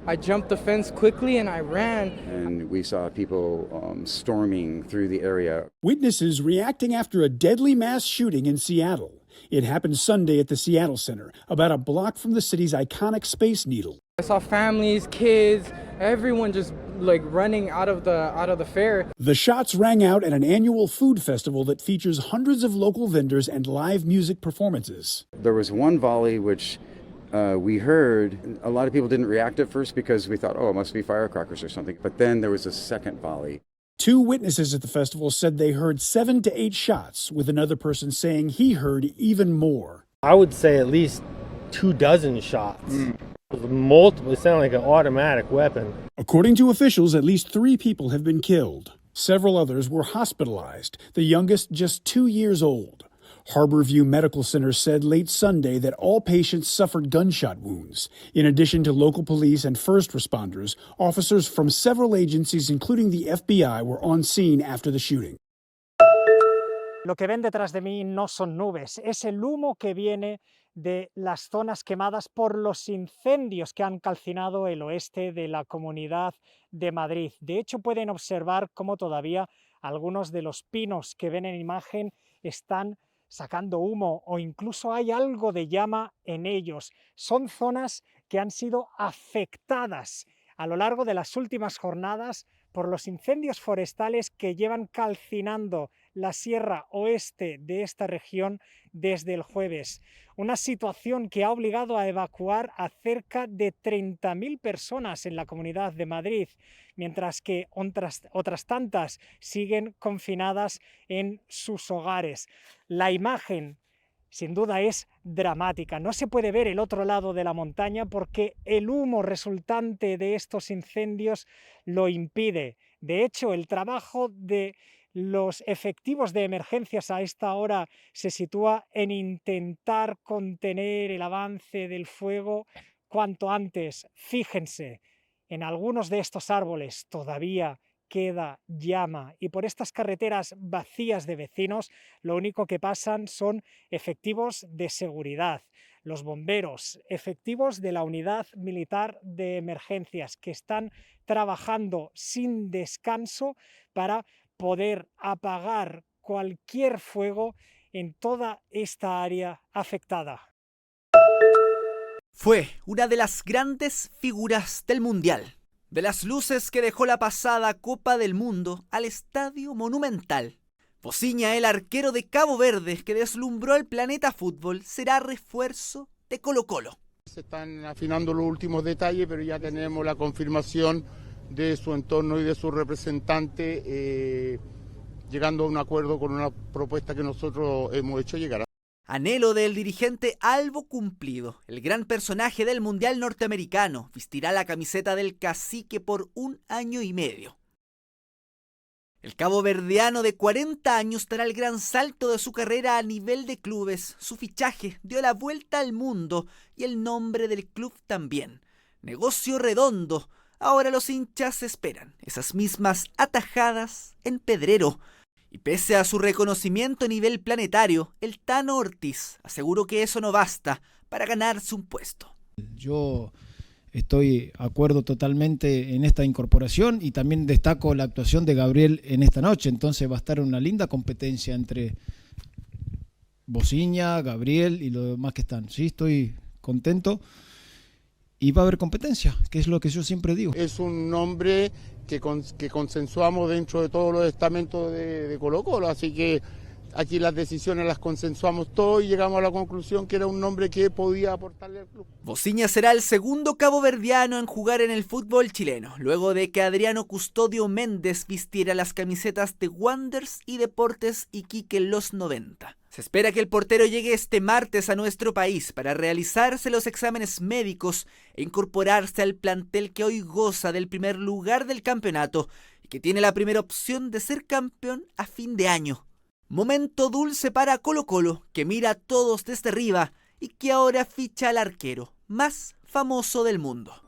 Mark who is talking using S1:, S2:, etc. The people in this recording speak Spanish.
S1: I jumped the fence quickly and I ran.
S2: And we saw people storming through the area.
S3: Witnesses reacting after a deadly mass shooting in Seattle. It happened Sunday at the Seattle Center, about a block from the city's iconic Space Needle.
S1: I saw families, kids, everyone just like running out of the fair.
S3: The shots rang out at an annual food festival that features hundreds of local vendors and live music performances.
S2: There was one volley which we heard. A lot of people didn't react at first because we thought, oh, it must be firecrackers or something. But then there was a second volley.
S3: 2 witnesses at the festival said they heard 7 to 8 shots, with another person saying he heard even more.
S4: I would say at least 24 shots. Multiple. It sounded like an automatic weapon.
S3: According to officials, at least 3 people have been killed. Several others were hospitalized, the youngest just 2 years old. Harborview Medical Center said late Sunday that all patients suffered gunshot wounds. In addition to local police and first responders, officers from several agencies, including the FBI, were on scene after the shooting.
S5: Lo que ven detrás de mí no son nubes, es el humo que viene de las zonas quemadas por los incendios que han calcinado el oeste de la Comunidad de Madrid. De hecho, pueden observar cómo todavía algunos de los pinos que ven en imagen están sacando humo o incluso hay algo de llama en ellos. Son zonas que han sido afectadas a lo largo de las últimas jornadas por los incendios forestales que llevan calcinando la sierra oeste de esta región desde el jueves. Una situación que ha obligado a evacuar a cerca de 30.000 personas en la Comunidad de Madrid, mientras que otras tantas siguen confinadas en sus hogares. La imagen, sin duda, es dramática. No se puede ver el otro lado de la montaña porque el humo resultante de estos incendios lo impide. De hecho, el trabajo de los efectivos de emergencias a esta hora se sitúa en intentar contener el avance del fuego cuanto antes. Fíjense, en algunos de estos árboles todavía queda llama y por estas carreteras vacías de vecinos lo único que pasan son efectivos de seguridad, los bomberos, efectivos de la unidad militar de emergencias que están trabajando sin descanso para poder apagar cualquier fuego en toda esta área afectada.
S6: Fue una de las grandes figuras del Mundial, de las luces que dejó la pasada Copa del Mundo al Estadio Monumental. Vozinha, el arquero de Cabo Verde que deslumbró el planeta fútbol, será refuerzo de Colo-Colo.
S7: Se están afinando los últimos detalles, pero ya tenemos la confirmación de su entorno y de su representante, llegando a un acuerdo con una propuesta que nosotros hemos hecho llegar.
S6: Anhelo del dirigente albo cumplido. El gran personaje del Mundial norteamericano vestirá la camiseta del cacique por 1 año y medio. El caboverdiano de 40 años dará el gran salto de su carrera a nivel de clubes. Su fichaje dio la vuelta al mundo y el nombre del club también. Negocio redondo. Ahora los hinchas esperan esas mismas atajadas en Pedrero. Y pese a su reconocimiento a nivel planetario, el Tano Ortiz aseguró que eso no basta para ganarse un puesto.
S8: Yo estoy de acuerdo totalmente en esta incorporación y también destaco la actuación de Gabriel en esta noche. Entonces va a estar una linda competencia entre Vozinha, Gabriel y los demás que están. Sí, estoy contento y va a haber competencia, que es lo que yo siempre digo.
S7: Es un nombre que consensuamos dentro de todos los estamentos de Colo-Colo, así que aquí las decisiones las consensuamos todos y llegamos a la conclusión que era un nombre que podía aportarle al club.
S6: Vozinha será el segundo caboverdiano en jugar en el fútbol chileno, luego de que Adriano Custodio Méndez vistiera las camisetas de Wanderers y Deportes Iquique en los 90. Se espera que el portero llegue este martes a nuestro país para realizarse los exámenes médicos e incorporarse al plantel que hoy goza del primer lugar del campeonato y que tiene la primera opción de ser campeón a fin de año. Momento dulce para Colo-Colo, que mira a todos desde arriba y que ahora ficha al arquero más famoso del mundo.